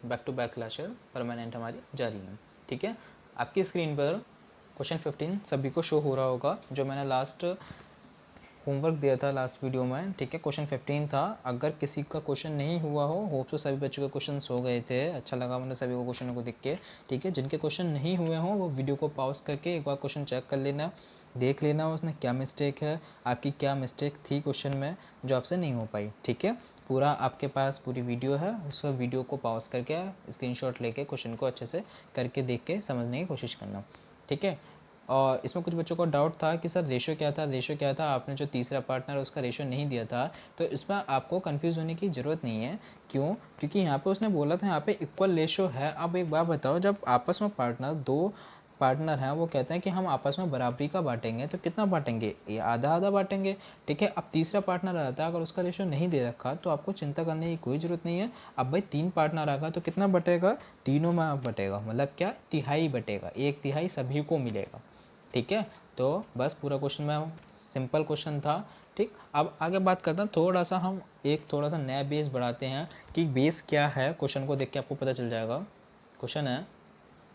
Back to back classes permanent हमारी जारी है। ठीक है, आपकी स्क्रीन पर क्वेश्चन 15 सभी को शो हो रहा होगा, जो मैंने लास्ट होमवर्क दिया था लास्ट वीडियो में। ठीक है, क्वेश्चन 15 था। अगर किसी का क्वेश्चन नहीं हुआ हो, होप तो सभी बच्चों के क्वेश्चन हो गए थे, अच्छा लगा मुझे सभी को क्वेश्चनों को देख के। ठीक है, जिनके क्वेश्चन नहीं हुए हों वो वीडियो को पॉज करके एक बार क्वेश्चन चेक कर लेना, देख लेना उसमें क्या मिस्टेक है, आपकी क्या मिस्टेक थी क्वेश्चन में जो आपसे नहीं हो पाई। ठीक है, पूरा आपके पास पूरी वीडियो है, उस वीडियो को पॉज करके स्क्रीनशॉट लेके क्वेश्चन को अच्छे से करके देख के समझने की कोशिश करना। ठीक है, और इसमें कुछ बच्चों को डाउट था कि सर रेशो क्या था, रेशो क्या था, आपने जो तीसरा पार्टनर उसका रेशो नहीं दिया था। तो इसमें आपको कंफ्यूज होने की ज़रूरत नहीं है। क्यों? क्योंकि यहाँ पे उसने बोला था यहाँ पे इक्वल रेशो है। अब एक बात बताओ, जब आपस में दो पार्टनर हैं, वो कहते हैं कि हम आपस में बराबरी का बांटेंगे, तो कितना बांटेंगे? ये आधा आधा बांटेंगे। ठीक है, अब तीसरा पार्टनर आता है, अगर उसका रेशो नहीं दे रखा तो आपको चिंता करने की कोई ज़रूरत नहीं है। अब भाई 3 पार्टनर आएगा तो कितना बटेगा? तीनों में बटेगा, मतलब क्या? तिहाई बटेगा, 1/3 सभी को मिलेगा। ठीक है, तो बस पूरा क्वेश्चन में सिंपल क्वेश्चन था। ठीक, अब आगे बात करते हैं, हम थोड़ा सा नया बेस बढ़ाते हैं कि बेस क्या है। क्वेश्चन को देख के आपको पता चल जाएगा। क्वेश्चन है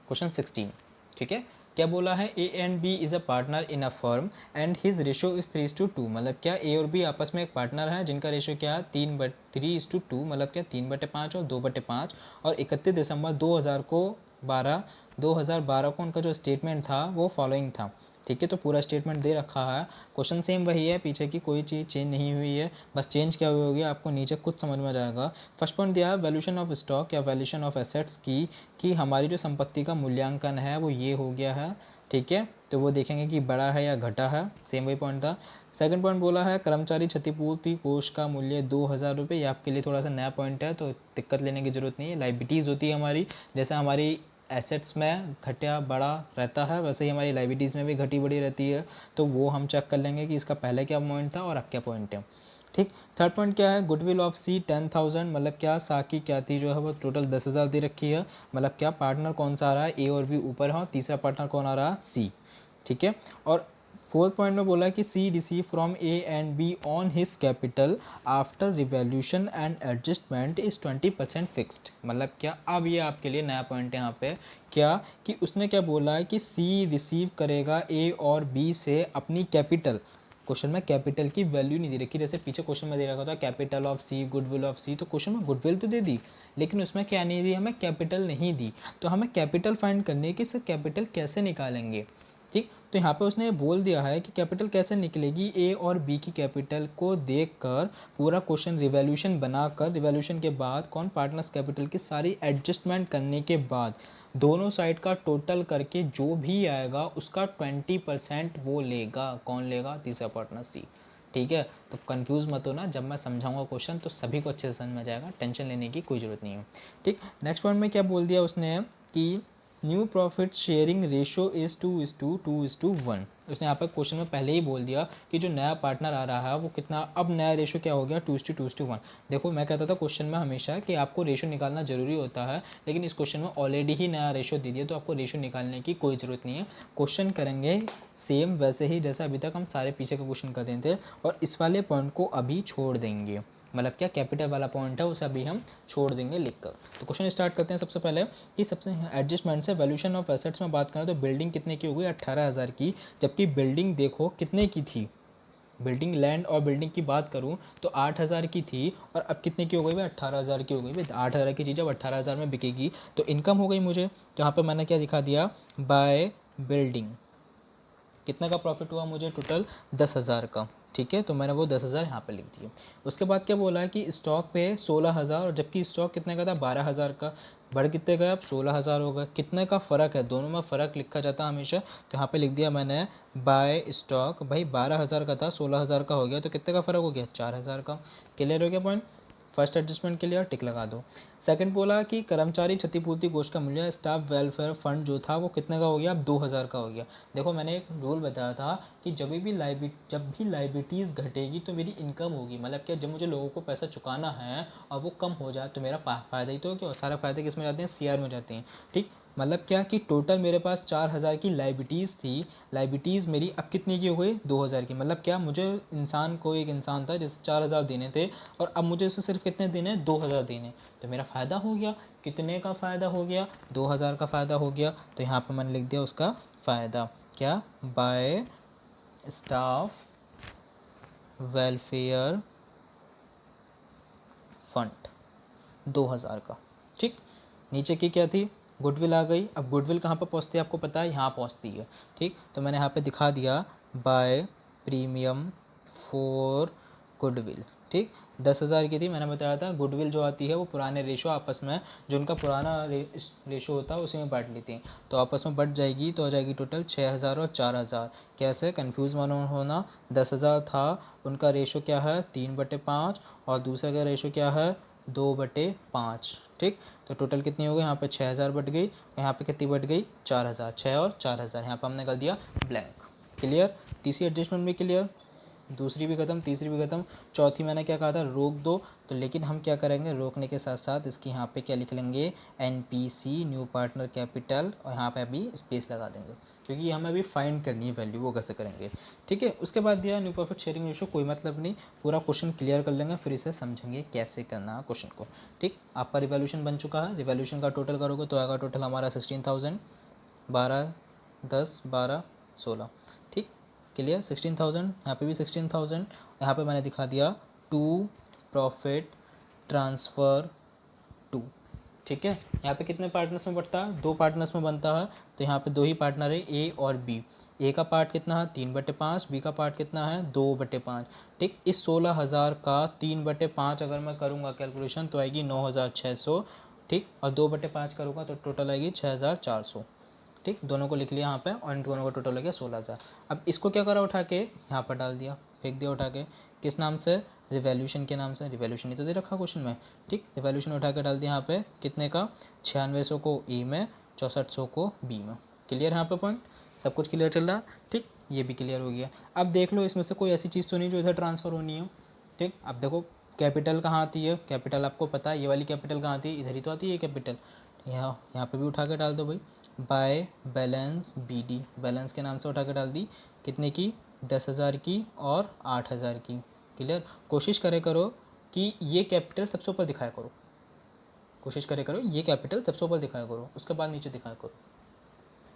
क्वेश्चन 16। ठीक है, क्या बोला है? A and B is a partner in a firm and his ratio is 3:2। मतलब क्या ए और बी आपस में एक पार्टनर है जिनका रेशो क्या है? 3:2। मतलब क्या? 3/5 और 2/5। और 31 दिसंबर 2012 को उनका जो स्टेटमेंट था वो फॉलोइंग था। ठीक है, तो पूरा स्टेटमेंट दे रखा है। क्वेश्चन सेम वही है, पीछे की कोई चीज़ चेंज नहीं हुई है, बस चेंज क्या हुई होगी आपको नीचे कुछ समझ में आ जाएगा। फर्स्ट पॉइंट दिया है वैल्यूशन ऑफ स्टॉक या वैल्यूशन ऑफ एसेट्स की, कि हमारी जो संपत्ति का मूल्यांकन है वो ये हो गया है। ठीक है, तो वो देखेंगे कि बड़ा है या घटा है, सेम वही पॉइंट था। सेकंड पॉइंट बोला है कर्मचारी क्षतिपूर्ति कोष का मूल्य 2000 रुपये। ये आपके लिए थोड़ा सा नया पॉइंट है, तो दिक्कत लेने की जरूरत नहीं है। लाइबिलिटीज़ होती है हमारी, जैसे हमारी एसेट्स में घटिया बड़ा रहता है, वैसे ही हमारी लाइबिलिटीज़ में भी घटी बड़ी रहती है। तो वो हम चेक कर लेंगे कि इसका पहले क्या पॉइंट था और अब क्या पॉइंट है। ठीक, थर्ड पॉइंट क्या है? गुडविल ऑफ सी 10,000। मतलब क्या? सा की क्या थी जो है वो टोटल 10,000 दे रखी है। मतलब क्या? पार्टनर कौन सा आ रहा है? ए और बी ऊपर है, और तीसरा पार्टनर कौन आ रहा है? सी। ठीक है, और फोर्थ पॉइंट में बोला है कि C receive from A and B on his capital after revaluation and adjustment is 20% fixed. मतलब क्या? अब ये आपके लिए नया पॉइंट है यहाँ पे। क्या? कि उसने क्या बोला है कि सी रिसीव करेगा ए और बी से अपनी कैपिटल। क्वेश्चन में कैपिटल की वैल्यू नहीं दे रखी, जैसे पीछे क्वेश्चन में दे रखा था capital of C, goodwill of C, तो क्वेश्चन में गुडविल तो दे दी, लेकिन उसमें क्या नहीं दी? हमें कैपिटल नहीं दी। तो हमें कैपिटल फाइंड करनी है कि सर कैपिटल कैसे निकालेंगे। ठीक, तो यहाँ पे उसने बोल दिया है कि कैपिटल कैसे निकलेगी। ए और बी की कैपिटल को देखकर पूरा क्वेश्चन रिवैल्यूशन बनाकर, रिवैल्यूशन के बाद कौन पार्टनर्स कैपिटल की सारी एडजस्टमेंट करने के बाद दोनों साइड का टोटल करके जो भी आएगा उसका 20% वो लेगा। कौन लेगा? तीसरा पार्टनर सी। ठीक है, तो कंफ्यूज मत होना, जब मैं समझाऊंगा क्वेश्चन तो सभी को अच्छे से समझ में जाएगा, टेंशन लेने की कोई ज़रूरत नहीं है। ठीक, नेक्स्ट पॉइंट में क्या बोल दिया उसने कि new profit sharing ratio is 2:1। उसने यहाँ पर क्वेश्चन में पहले ही बोल दिया कि जो नया पार्टनर आ रहा है वो कितना, अब नया रेशो क्या हो गया? 2:1। देखो मैं कहता था क्वेश्चन में हमेशा कि आपको रेशो निकालना जरूरी होता है, लेकिन इस क्वेश्चन में ऑलरेडी ही नया रेशो दे दिया, तो आपको रेशो निकालने की कोई ज़रूरत नहीं है। क्वेश्चन करेंगे सेम वैसे ही जैसा अभी तक हम सारे पीछे के क्वेश्चन करते थे, और इस वाले पॉइंट को अभी छोड़ देंगे। मतलब क्या? कैपिटल वाला पॉइंट है उसे अभी हम छोड़ देंगे लिखकर। तो क्वेश्चन स्टार्ट करते हैं। सबसे पहले कि सबसे एडजस्टमेंट से वैल्यूशन ऑफ एसेट्स में बात करें तो बिल्डिंग कितने की हो गई? 18,000 की, जबकि बिल्डिंग देखो कितने की थी। बिल्डिंग, लैंड और बिल्डिंग की बात करूं तो 8,000 की थी, और अब कितने की हो गई भाई? 18,000 की हो गई भाई। 8,000 की चीज़ अब 18,000 में बिकेगी तो इनकम हो गई मुझे। तो यहाँ पे मैंने क्या दिखा दिया? बाय बिल्डिंग कितने का प्रॉफिट हुआ मुझे? टोटल 10,000 का। ठीक है, तो मैंने वो 10,000 यहाँ पे लिख दिए। उसके बाद क्या बोला है कि स्टॉक पे 16,000, और जबकि स्टॉक कितने का था? 12,000 का। बढ़ कितने गए? अब 16,000 हो गए। कितने का फ़र्क है? दोनों में फ़र्क लिखा जाता है हमेशा, तो यहाँ पे लिख दिया मैंने बाय स्टॉक। भाई 12,000 का था, 16,000 का हो गया, तो कितने का फ़र्क हो गया? 4,000 का। क्लियर हो गया पॉइंट? फर्स्ट एडजस्टमेंट के लिए टिक लगा दो। सेकंड बोला कि कर्मचारी क्षतिपूर्ति कोष का मूल्य स्टाफ वेलफेयर फंड जो था वो कितने का हो गया? अब 2,000 का हो गया। देखो मैंने एक रूल बताया था कि जब भी लाइबिलिटीज़ घटेगी तो मेरी इनकम होगी। मतलब क्या? जब मुझे लोगों को पैसा चुकाना है और वो कम हो जाए तो मेरा फ़ायदा ही तो क्या? सारा फ़ायदा किस में जाते हैं? सीआर में जाते हैं। ठीक, मतलब क्या कि टोटल मेरे पास 4,000 की लाइबिलिटीज़ थी, लाइबिलिटीज़ मेरी अब कितनी की हो गई? 2,000 की। मतलब क्या? मुझे इंसान को, एक इंसान था जिसे 4,000 देने थे, और अब मुझे उसे सिर्फ कितने देने हैं? 2,000 देने। तो मेरा फ़ायदा हो गया। कितने का फ़ायदा हो गया, 2000 का फ़ायदा हो गया। तो यहाँ पे मैंने लिख दिया उसका फ़ायदा क्या, बाय स्टाफ वेलफेयर फंड 2000 का। ठीक, नीचे की क्या थी, गुडविल आ गई। अब गुडविल कहाँ पर पहुँचती है आपको पता है, यहाँ पहुँचती है। ठीक, तो मैंने यहाँ पे दिखा दिया बाय प्रीमियम फॉर गुडविल। ठीक, 10,000 की थी, मैंने बताया था गुडविल जो आती है वो पुराने रेशो आपस में, जो उनका पुराना रेशो होता है उसी में बांट लेती हैं, तो आपस में बढ़ जाएगी तो हो जाएगी टोटल 6,000 और 4,000। कैसे, कन्फ्यूज़ मानो होना, 10,000 था उनका रेशो क्या है 3/5, और दूसरे का रेशो क्या है 2/5। ठीक, तो टोटल कितनी हो गई, यहाँ पे 6,000 बढ़ गई, यहाँ पे कितनी बढ़ गई 4,000, 6 और 4,000, यहाँ पे हमने कर दिया ब्लैंक। क्लियर, तीसरी एडजस्टमेंट भी क्लियर, दूसरी भी खत्म, तीसरी भी खत्म। चौथी मैंने क्या कहा था, रोक दो, तो लेकिन हम क्या करेंगे, रोकने के साथ साथ इसकी यहाँ पे क्या लिख लेंगे, NPC न्यू पार्टनर कैपिटल, और यहाँ पे अभी स्पेस लगा देंगे, क्योंकि हमें अभी फाइंड करनी है वैल्यू, वो कैसे करेंगे। ठीक है, उसके बाद दिया न्यू प्रॉफिट शेयरिंग रेशो, कोई मतलब नहीं, पूरा क्वेश्चन क्लियर कर लेंगे, फिर इसे समझेंगे कैसे करना है क्वेश्चन को। ठीक, आपका रिवॉल्यूशन बन चुका है, रिवॉल्यूशन का टोटल करोगे तो आएगा टोटल हमारा 16,000, 12, 10, 12, 16। ठीक, क्लियर, 16,000, यहाँ पे भी 16,000, यहाँ पे मैंने दिखा दिया टू प्रॉफिट ट्रांसफ़र टू। ठीक है, यहाँ पे कितने पार्टनर्स में बढ़ता है, 2 पार्टनर्स में बनता है, तो यहाँ पे 2 ही पार्टनर है, ए और बी। ए का पार्ट कितना है 3/5, बी का पार्ट कितना है 2/5। ठीक, इस 16,000 का 3/5 अगर मैं करूँगा कैलकुलेशन तो आएगी 9,600। ठीक, और 2/5 करूँगा तो टोटल आएगी 6,400। ठीक, दोनों को लिख लिया यहाँ पे, और इन दोनों का टोटल हो गया 16,000। अब इसको क्या करा, उठा के यहाँ पर डाल दिया, फेंक दिया उठा के, किस नाम से, रिवॉल्यूशन के नाम से, रिवॉल्यूशन ही तो दे रखा क्वेश्चन में। ठीक, रिवॉल्यूशन उठा के डाल दिया यहाँ पे, कितने का 9600 को ए में, 6400 को बी में। क्लियर यहाँ पे पॉइंट, सब कुछ क्लियर चल रहा। ठीक, ये भी क्लियर हो गया। अब देख लो इसमें से कोई ऐसी चीज़ तो नहीं जो इधर ट्रांसफ़र होनी है। ठीक, अब देखो कैपिटल कहाँ आती है, कैपिटल आपको पता है, ये वाली कैपिटल कहाँ आती है, इधर ही तो आती है कैपिटल। यहाँ पे भी उठा के डाल दो भाई, बाय बैलेंस BD, बैलेंस के नाम से उठा के डाल दी, कितने की 10,000 की और 8,000 की। क्लियर, कोशिश करे करो कि ये कैपिटल सबसे ऊपर दिखाया करो, कोशिश करे करो ये कैपिटल सबसे ऊपर दिखाया करो, उसके बाद नीचे दिखाया करो।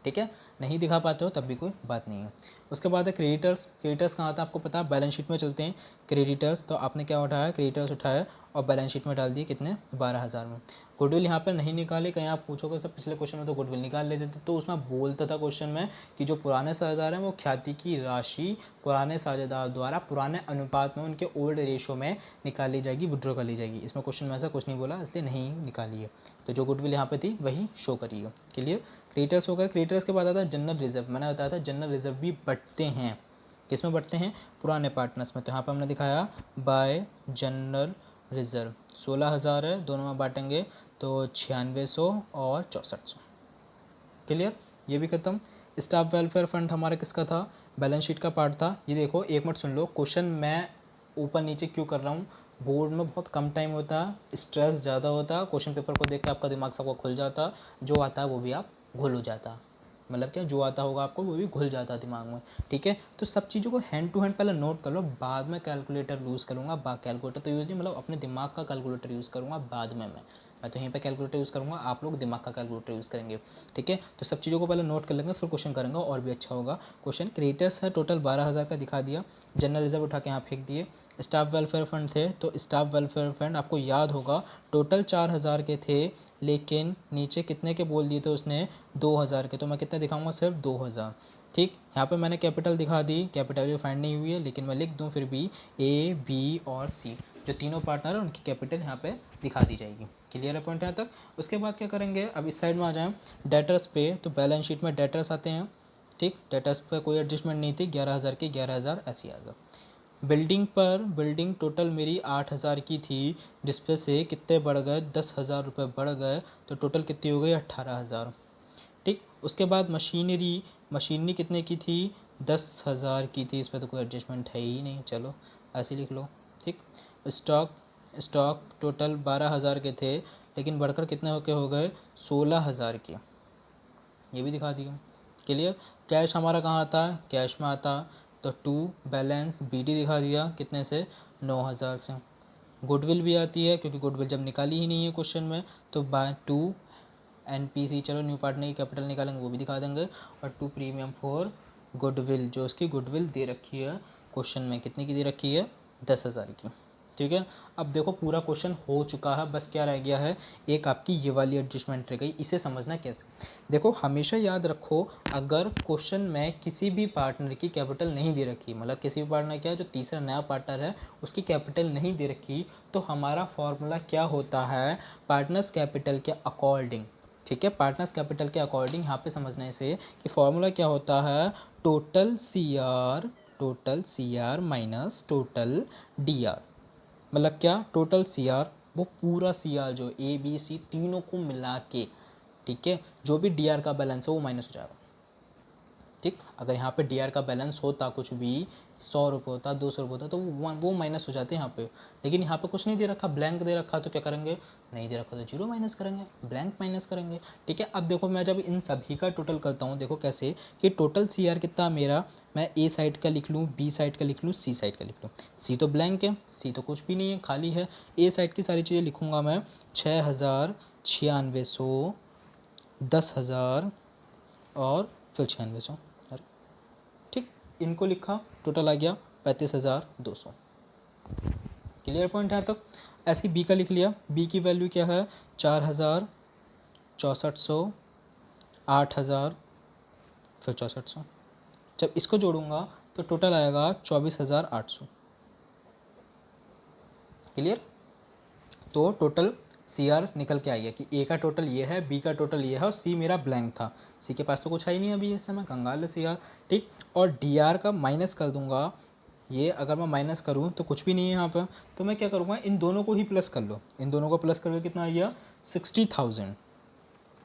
ठीक है, नहीं दिखा पाते हो तब भी कोई बात नहीं है। उसके बाद है क्रेडिटर्स, क्रेडिटर्स कहाँ आता है आपको पता है, बैलेंस शीट में चलते हैं क्रेडिटर्स, तो आपने क्या उठाया, क्रेडिटर्स उठाया और बैलेंस शीट में डाल दिए कितने 12,000 में। गुडविल यहाँ पर नहीं निकाले, कहीं आप पूछोगे सर पिछले क्वेश्चन में तो गुडविल निकाल लेते थे, तो उसमें बोलता था क्वेश्चन में कि जो पुराने साझेदार हैं वो ख्याति की राशि पुराने साझेदार द्वारा पुराने अनुपात में उनके ओल्ड रेशो में निकाली जाएगी, विड्रॉ कर ली जाएगी। इसमें क्वेश्चन में ऐसा कुछ नहीं बोला, इसलिए नहीं निकाली है, तो जो गुडविल यहाँ पे थी वही शो करी है। क्लियर, क्रेडिटर्स हो गए। क्रेडिटर्स के बाद आता है जनरल रिजर्व, मैंने बताया था जनरल रिजर्व भी बढ़ते हैं, किसमें बढ़ते हैं, पुराने पार्टनर्स में। तो यहाँ पे हमने दिखाया बाय जनरल रिजर्व 16,000 है, दोनों में बांटेंगे तो 9600 और 6400। क्लियर, ये भी खत्म। स्टाफ वेलफेयर फंड हमारा किसका था, बैलेंस शीट का पार्ट था। ये देखो एक मिनट सुन लो, क्वेश्चन मैं ऊपर नीचे क्यों कर रहा हूँ, बोर्ड में बहुत कम टाइम होता है, स्ट्रेस ज़्यादा होता है, क्वेश्चन पेपर को देख कर आपका दिमाग सबको खुल जाता, जो आता है वो भी आप घुल हो जाता, मतलब क्या जो आता होगा आपको वो भी घुल जाता है दिमाग में। ठीक है, तो सब चीज़ों को हैंड टू हैंड पहले नोट कर लो, बाद में कैलकुलेटर यूज़ करूँगा, कैलकुलेटर तो यूज़ नहीं, मतलब अपने दिमाग का कैलकुलेटर यूज़ करूँगा बाद में मैं तो यहीं पे कैलकुलेटर यूज़ करूँगा, आप लोग दिमाग का कैलकुलेटर यूज़ करेंगे। ठीक है, तो सब चीज़ों को पहले नोट कर लेंगे फिर क्वेश्चन करेंगे और भी अच्छा होगा। क्वेश्चन क्रिएटर्स है टोटल 12,000 का दिखा दिया, जनरल रिजर्व उठा के यहाँ फेंक दिए। स्टाफ वेलफेयर फंड थे, तो स्टाफ वेलफेयर फंड आपको याद होगा टोटल 4,000 के थे, लेकिन नीचे कितने के बोल दिए थे उसने 2,000 के, तो मैं कितने दिखाऊंगा सिर्फ 2,000। ठीक, यहाँ पे मैंने कैपिटल दिखा दी, कैपिटल भी फाइंड नहीं हुई है, लेकिन मैं लिख दूँ फिर भी A, B और C, जो तीनों पार्टनर है उनकी कैपिटल यहाँ पे दिखा दी जाएगी। क्लियर है पॉइंट यहाँ तक। उसके बाद क्या करेंगे, अब इस साइड में आ जाएं डेटर्स पे, तो बैलेंस शीट में डेटर्स आते हैं। ठीक, डेटर्स पे कोई एडजस्टमेंट नहीं थी, 11,000 की 11,000 ऐसी आ गया। बिल्डिंग पर, बिल्डिंग टोटल मेरी 8,000 की थी, जिसपे से कितने बढ़ गए 10,000 रुपये बढ़ गए, तो टोटल कितनी हो गई 18,000। ठीक, उसके बाद मशीनरी, मशीनरी कितने की थी 10,000 की थी, इस पर तो कोई एडजस्टमेंट है ही नहीं, चलो ऐसे लिख लो। ठीक, स्टॉक, स्टॉक टोटल 12,000 के थे, लेकिन बढ़कर कितने होके हो गए 16,000 के, ये भी दिखा दिया। क्लियर, कैश हमारा कहाँ आता है, कैश में आता, तो टू बैलेंस BD दिखा दिया कितने से 9,000 से। गुडविल भी आती है क्योंकि गुडविल जब निकाली ही नहीं है क्वेश्चन में, तो बाय टू NPC, चलो न्यू पार्टनर की कैपिटल निकालेंगे वो भी दिखा देंगे, और टू प्रीमियम फॉर गुडविल, जो उसकी गुडविल दे रखी है क्वेश्चन में, कितने की दे रखी है, 10,000 की। ठीक है, अब देखो पूरा क्वेश्चन हो चुका है, बस क्या रह गया है, एक आपकी ये वाली एडजस्टमेंट रह गई। इसे समझना कैसे, देखो हमेशा याद रखो, अगर क्वेश्चन में किसी भी पार्टनर की कैपिटल नहीं दे रखी, मतलब किसी भी पार्टनर क्या है, जो तीसरा नया पार्टनर है उसकी कैपिटल नहीं दे रखी, तो हमारा फॉर्मूला क्या होता है, पार्टनर्स कैपिटल के अकॉर्डिंग। ठीक है, पार्टनर्स कैपिटल के अकॉर्डिंग यहाँ पे समझने से कि फॉर्मूला क्या होता है, total C R minus total D R. मतलब क्या, टोटल सी आर, वो पूरा सी आर जो ए बी सी तीनों को मिला के, ठीक है, जो भी डी आर का बैलेंस है वो माइनस हो जाएगा। ठीक, अगर यहाँ पे डी आर का बैलेंस होता कुछ भी, 100 रुपये होता, 200 रुपये होता, तो वो माइनस हो जाते हैं यहाँ पे। लेकिन यहाँ पे कुछ नहीं दे रखा, ब्लैंक दे रखा, तो क्या करेंगे, नहीं दे रखा तो जीरो माइनस करेंगे, ब्लैंक माइनस करेंगे। ठीक है, अब देखो मैं जब इन सभी का टोटल करता हूँ, देखो कैसे कि टोटल सी आर कितना मेरा, मैं ए साइड का लिख लूँ, बी साइड का लिख लूँ, सी साइड का लिख लूँ। सी तो ब्लैंक है, सी तो कुछ भी नहीं है, खाली है। ए साइड की सारी चीज़ें लिखूँगा मैं, 6,9600, 10,000 और फिर 9600। ठीक, इनको लिखा, टोटल आ गया 35,200। क्लियर पॉइंट है तक। ऐसे बी का लिख लिया, बी की वैल्यू क्या है, 4,000, 6400, 8,000, फिर 6400। जब इसको जोड़ूंगा तो टोटल आएगा 24,800। क्लियर, तो टोटल सी आर निकल के आएगा कि ए का टोटल ये है, बी का टोटल ये है, और सी मेरा ब्लैंक था, सी के पास तो कुछ है ही नहीं अभी इस समय, कंगाल है सी आर। ठीक, और डी आर का माइनस कर दूंगा, ये अगर मैं माइनस करूँ तो कुछ भी नहीं है यहाँ पर, तो मैं क्या करूँगा, इन दोनों को ही प्लस कर लो, इन दोनों को प्लस करके कितना आ गया, 60,000।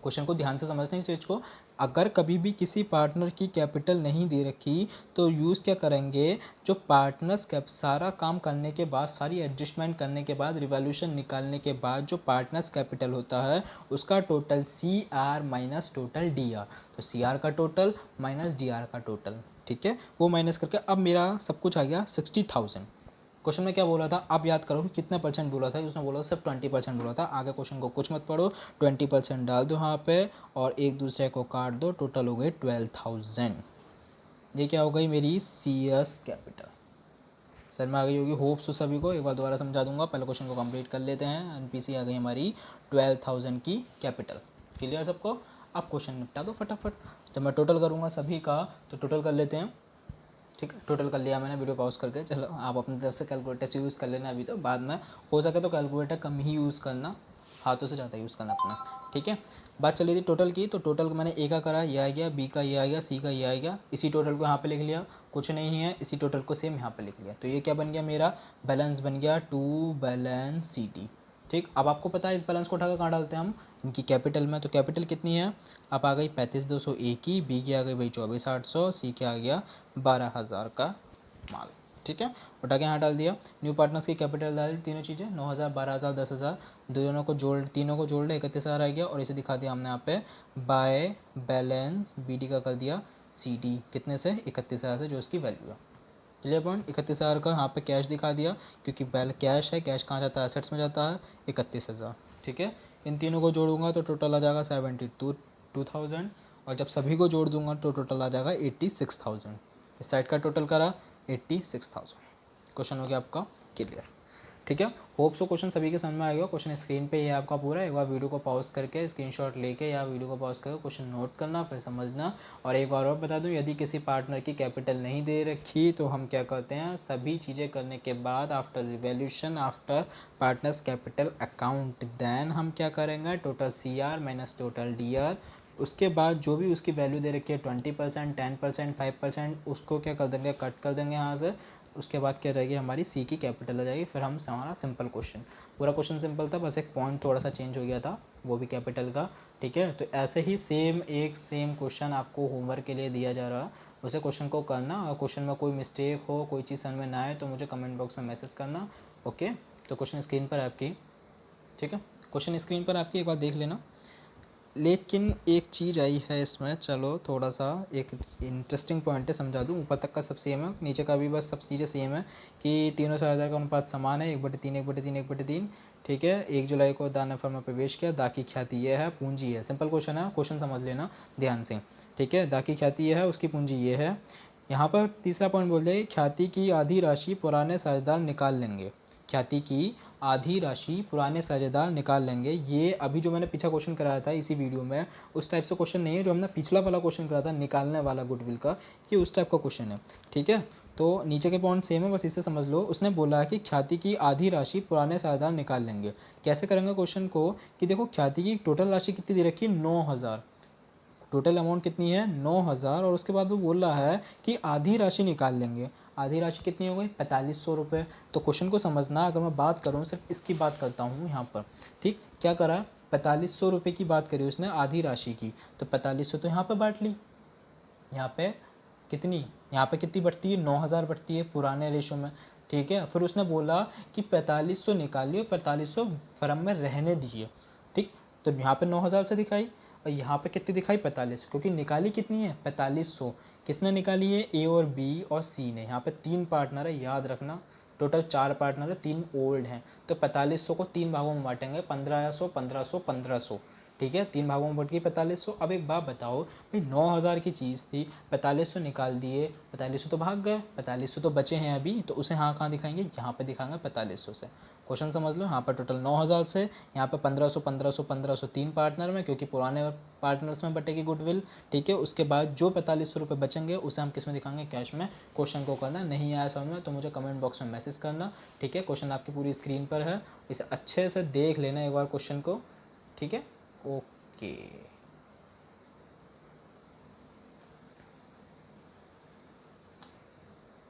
क्वेश्चन को ध्यान से समझना इस चीज़ को, अगर कभी भी किसी पार्टनर की कैपिटल नहीं दे रखी तो यूज़ क्या करेंगे, जो पार्टनर्स कैप सारा काम करने के बाद, सारी एडजस्टमेंट करने के बाद, रिवॉल्यूशन निकालने के बाद जो पार्टनर्स कैपिटल होता है उसका total C R minus total D R, तो सी आर का टोटल माइनस डी आर का टोटल, ठीक है, वो माइनस करके अब मेरा सब कुछ आ गया 60,000। क्वेश्चन में क्या बोला था, आप याद करो कि कितना परसेंट बोला था, उसने बोला सिर्फ 20% बोला था, आगे क्वेश्चन को कुछ मत पढ़ो, 20% डाल दो यहाँ पे और एक दूसरे को काट दो, टोटल हो गए 12,000। ये क्या हो गई मेरी सी एस कैपिटल। सर में आ गई होगी होप्स तो सभी को, एक बार दोबारा समझा दूंगा, पहले क्वेश्चन को कंप्लीट कर लेते हैं। एनपीसी आ गई हमारी 12,000 की कैपिटल। क्लियर सबको, अब क्वेश्चन निपटा दो फटाफट। जब मैं टोटल करूँगा सभी का तो टोटल कर लेते हैं। ठीक है, टोटल कर लिया मैंने वीडियो पॉज करके, चलो आप अपनी तरफ से कैलकुलेटर से यूज़ कर लेना, अभी तो बाद में हो सके तो कैलकुलेटर कम ही यूज़ करना, हाथों से ज़्यादा यूज़ करना अपना। ठीक है, बात चली थी टोटल की, तो टोटल को मैंने ए का करा, ये आ गया, बी का ये आ गया, सी का ये आ गया, इसी टोटल को यहाँ पे लिख लिया, कुछ नहीं है, इसी टोटल को सेम यहाँ पे लिख लिया, तो ये क्या बन गया मेरा बैलेंस बन गया, टू बैलेंस सी टी। ठीक, अब आपको पता है इस बैलेंस को उठाकर कहाँ डालते हैं हम, इनकी कैपिटल में, तो कैपिटल कितनी है, अब आ गई 35,200 ए की, बी की आ गई भाई 24,800, सी के आ गया 12,000 का माल। ठीक है, उठा के यहाँ डाल दिया, न्यू पार्टनर्स की कैपिटल डाल दी, तीनों चीज़ें 9,000, 12,000, 10,000, दोनों को जोड़, तीनों को जोड़ ले 31,000 आ गया, और इसे दिखा दिया हमने यहाँ पे बाय बैलेंस बी डी का कर दिया सी डी, कितने से 31,000 से, जो इसकी वैल्यू है। क्लियर पॉइंट, 31,000 का यहाँ पे कैश दिखा दिया, क्योंकि कैश है, कैश कहाँ जाता है, एसेट्स में जाता है, 31,000। ठीक है, इन तीनों को जोड़ूंगा तो टोटल आ जाएगा 72,000, और जब सभी को जोड़ दूंगा तो टोटल आ जाएगा 86,000। इस साइड का टोटल करा 86,000। क्वेश्चन हो गया आपका क्लियर। ठीक है, होप सो क्वेश्चन सभी के समझ में आएगा। क्वेश्चन स्क्रीन पे ही है आपका पूरा, एक बार वीडियो को पॉज करके स्क्रीनशॉट लेके या वीडियो को पॉज करके क्वेश्चन नोट करना, फिर समझना। और एक बार और बता दूं, यदि किसी पार्टनर की कैपिटल नहीं दे रखी तो हम क्या करते हैं, सभी चीज़ें करने के बाद after revaluation, after partners capital account, then हम क्या करेंगे, total C R minus total D R, उसके बाद जो भी उसकी वैल्यू दे रखी है 20%, 10%, 5%, उसको क्या कर देंगे, कट कर देंगे यहाँ से। उसके बाद क्या रहेगी, हमारी सी की कैपिटल आ जाएगी, फिर हम हमारा सिंपल क्वेश्चन, पूरा क्वेश्चन सिंपल था, बस एक पॉइंट थोड़ा सा चेंज हो गया था, वो भी कैपिटल का। ठीक है, तो ऐसे ही सेम क्वेश्चन आपको होमवर्क के लिए दिया जा रहा है, उसे क्वेश्चन को करना, और क्वेश्चन में कोई मिस्टेक हो, कोई चीज़ समझ में ना आए तो मुझे कमेंट बॉक्स में मैसेज करना। ओके, तो क्वेश्चन स्क्रीन पर आपकी, ठीक है, क्वेश्चन स्क्रीन पर आपकी एक बार देख लेना। लेकिन एक चीज़ आई है इसमें, चलो थोड़ा सा एक इंटरेस्टिंग पॉइंट है, समझा दूँ। ऊपर तक का सब सेम है, नीचे का भी बस सब चीज़ें सेम है कि तीनों से हज़ार का अनुपात समान है, 1/3 1/3 1/3। ठीक है, 1 जुलाई को दान फर्म में प्रवेश किया, दा की ख्याति ये है, पूंजी है। सिंपल क्वेश्चन है, क्वेश्चन समझ लेना ध्यान से। ठीक है, दा की ख्याति ये है, उसकी पूंजी ये है। यहाँ पर तीसरा पॉइंट बोल रहे, ख्याति की आधी राशि पुराने साझेदार निकाल लेंगे। ख्याति की आधी राशि पुराने साझेदार निकाल लेंगे। ये अभी जो मैंने पीछा क्वेश्चन कराया था इसी वीडियो में, उस टाइप से क्वेश्चन नहीं है जो हमने पिछला वाला क्वेश्चन कराया था निकालने वाला गुडविल का, ये उस टाइप का क्वेश्चन है। ठीक है, तो नीचे के पॉइंट सेम है, बस इससे समझ लो। उसने बोला है कि ख्याति की आधी राशि पुराने साझेदार निकाल लेंगे। कैसे करेंगे क्वेश्चन को कि देखो, ख्याति की टोटल राशि कितनी दे रखी है, 9,000। टोटल अमाउंट कितनी है, 9,000। और उसके बाद वो बोल रहा है कि आधी राशि निकाल लेंगे। आधी राशि कितनी हो गई, 4500 रुपये। तो क्वेश्चन को समझना, अगर मैं बात करूँ सिर्फ इसकी बात करता हूँ यहाँ पर। ठीक, क्या करा, 4500 रुपये की बात करी उसने आधी राशि की, तो 4500 तो यहाँ पर बांट ली। यहाँ पे कितनी, यहाँ पे कितनी बढ़ती है, 9,000 बढ़ती है पुराने रेशो में। ठीक है, फिर उसने बोला कि 4500 निकालिए, 4500 फर्म में रहने दिए। ठीक, तो यहाँ पे 9,000 से दिखाई, और यहाँ पे कितनी दिखाई, 4500, क्योंकि निकाली कितनी है, 4500। किसने निकाली है, ए और बी और सी ने। यहाँ पे 3 पार्टनर है, याद रखना। टोटल 4 पार्टनर है, 3 ओल्ड हैं। तो 4500 को 3 भागों में बांटेंगे, 1500 1500 1500। ठीक है, 3 भागों में बट गई 4500। अब एक बात बताओ भाई, 9,000 की चीज़ थी, 4500 निकाल दिए, 4500 तो भाग गए, 4500 तो बचे हैं अभी, तो उसे हाँ कहाँ दिखाएंगे, यहाँ पे दिखाएंगे 4500 से। क्वेश्चन समझ लो, यहाँ पर टोटल 9,000 से, यहाँ पे 1500 1500 1500 3 पार्टनर में, क्योंकि पुराने पार्टनर्स में बटेगी गुडविल। ठीक है, उसके बाद जो 4500 रुपये बचेंगे उसे हम किस में दिखाएंगे, कैश में। क्वेश्चन को करना नहीं आया समझ में तो मुझे कमेंट बॉक्स में मैसेज करना। ठीक है, क्वेश्चन आपकी पूरी स्क्रीन पर है, इसे अच्छे से देख लेना एक बार क्वेश्चन को। ठीक है, ओके।